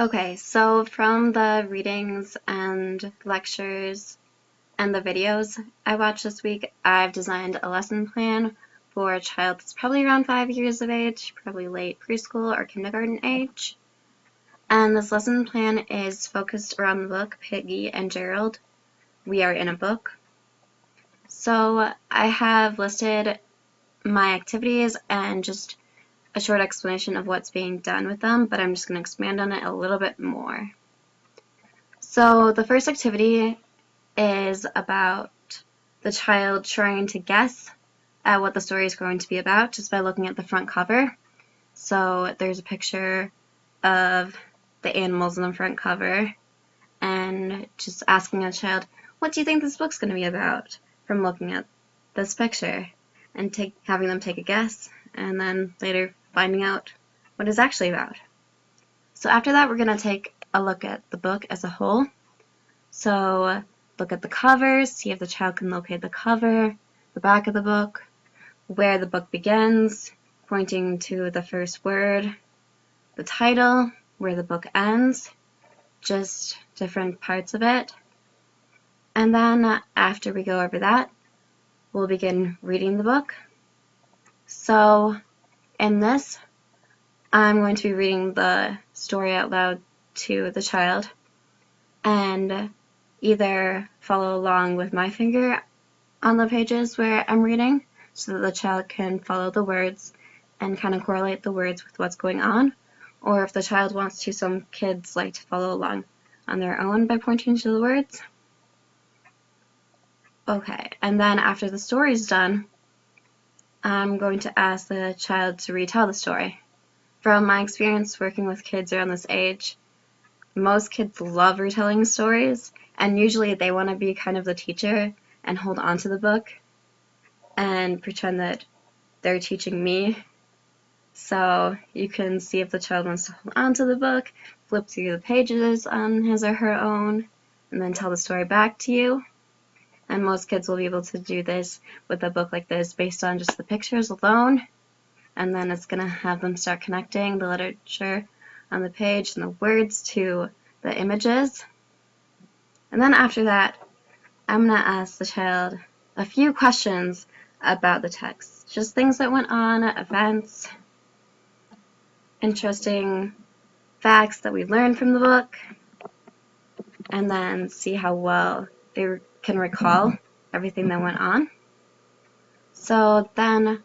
Okay, so from the readings and lectures and the videos I watched this week, I've designed a lesson plan for a child that's probably around 5 years of age, probably late preschool or kindergarten age. And this lesson plan is focused around the book Piggy and Gerald, We Are in a Book. So I have listed my activities and just a short explanation of what's being done with them, but I'm just going to expand on it a little bit more. So the first activity is about the child trying to guess at what the story is going to be about just by looking at the front cover. So there's a picture of the animals in the front cover and just asking a child, what do you think this book's going to be about, from looking at this picture, and having them take a guess and then later finding out what it's actually about. So after that, we're going to take a look at the book as a whole. So look at the cover, see if the child can locate the cover, the back of the book, where the book begins, pointing to the first word, the title, where the book ends, just different parts of it. And then after we go over that, we'll begin reading the book. So in this, I'm going to be reading the story out loud to the child and either follow along with my finger on the pages where I'm reading so that the child can follow the words and kind of correlate the words with what's going on, or if the child wants to, some kids like to follow along on their own by pointing to the words. Okay, and then after the story is done, I'm going to ask the child to retell the story. From my experience working with kids around this age, most kids love retelling stories, and usually they want to be kind of the teacher and hold on to the book and pretend that they're teaching me. So you can see if the child wants to hold on to the book, flip through the pages on his or her own, and then tell the story back to you. And most kids will be able to do this with a book like this based on just the pictures alone. And then it's going to have them start connecting the literature on the page and the words to the images. And then after that, I'm going to ask the child a few questions about the text. Just things that went on, events, interesting facts that we learned from the book, and then see how well they can recall everything that went on. So then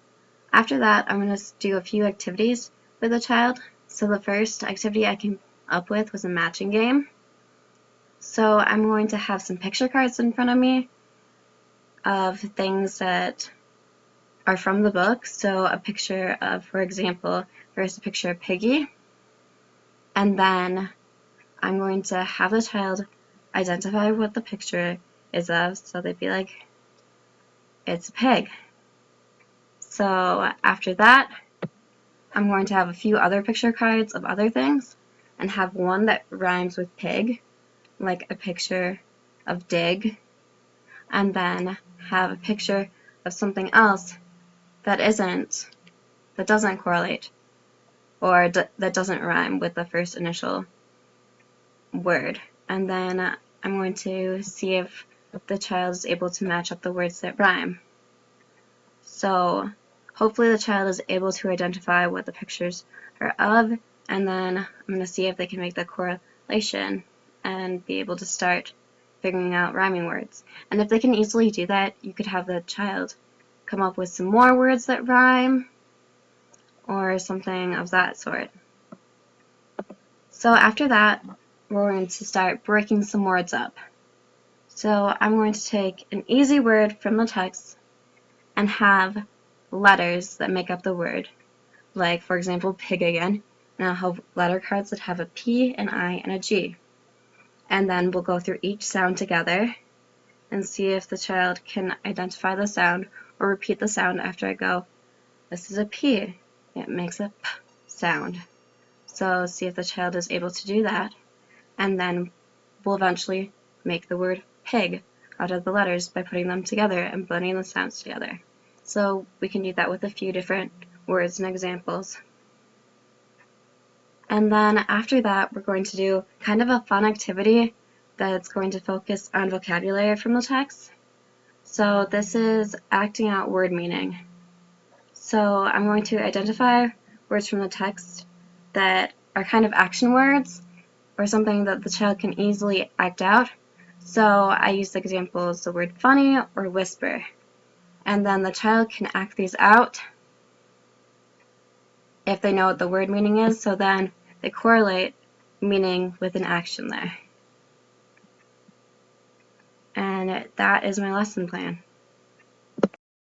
after that, I'm going to do a few activities with the child. So the first activity I came up with was a matching game. So I'm going to have some picture cards in front of me of things that are from the book. So a picture of, for example, first a picture of Piggy. And then I'm going to have the child identify what the picture is of. So they'd be like, it's a pig. So after that, I'm going to have a few other picture cards of other things and have one that rhymes with pig, like a picture of dig, and then have a picture of something else that doesn't correlate, or that doesn't rhyme with the first initial word. And then I'm going to see if the child is able to match up the words that rhyme. So hopefully the child is able to identify what the pictures are of, and then I'm going to see if they can make the correlation and be able to start figuring out rhyming words. And if they can easily do that, you could have the child come up with some more words that rhyme or something of that sort. So after that, we're going to start breaking some words up. So I'm going to take an easy word from the text and have letters that make up the word. Like, for example, pig again. And I'll have letter cards that have a P, an I, and a G. And then we'll go through each sound together and see if the child can identify the sound or repeat the sound after I go, this is a P. It makes a P sound. So see if the child is able to do that. And then we'll eventually make the word pig out of the letters by putting them together and blending the sounds together. So we can do that with a few different words and examples. And then after that, we're going to do kind of a fun activity that's going to focus on vocabulary from the text. So this is acting out word meaning. So I'm going to identify words from the text that are kind of action words or something that the child can easily act out. So I use the examples the word funny or whisper. And then the child can act these out if they know what the word meaning is, so then they correlate meaning with an action there. And that is my lesson plan.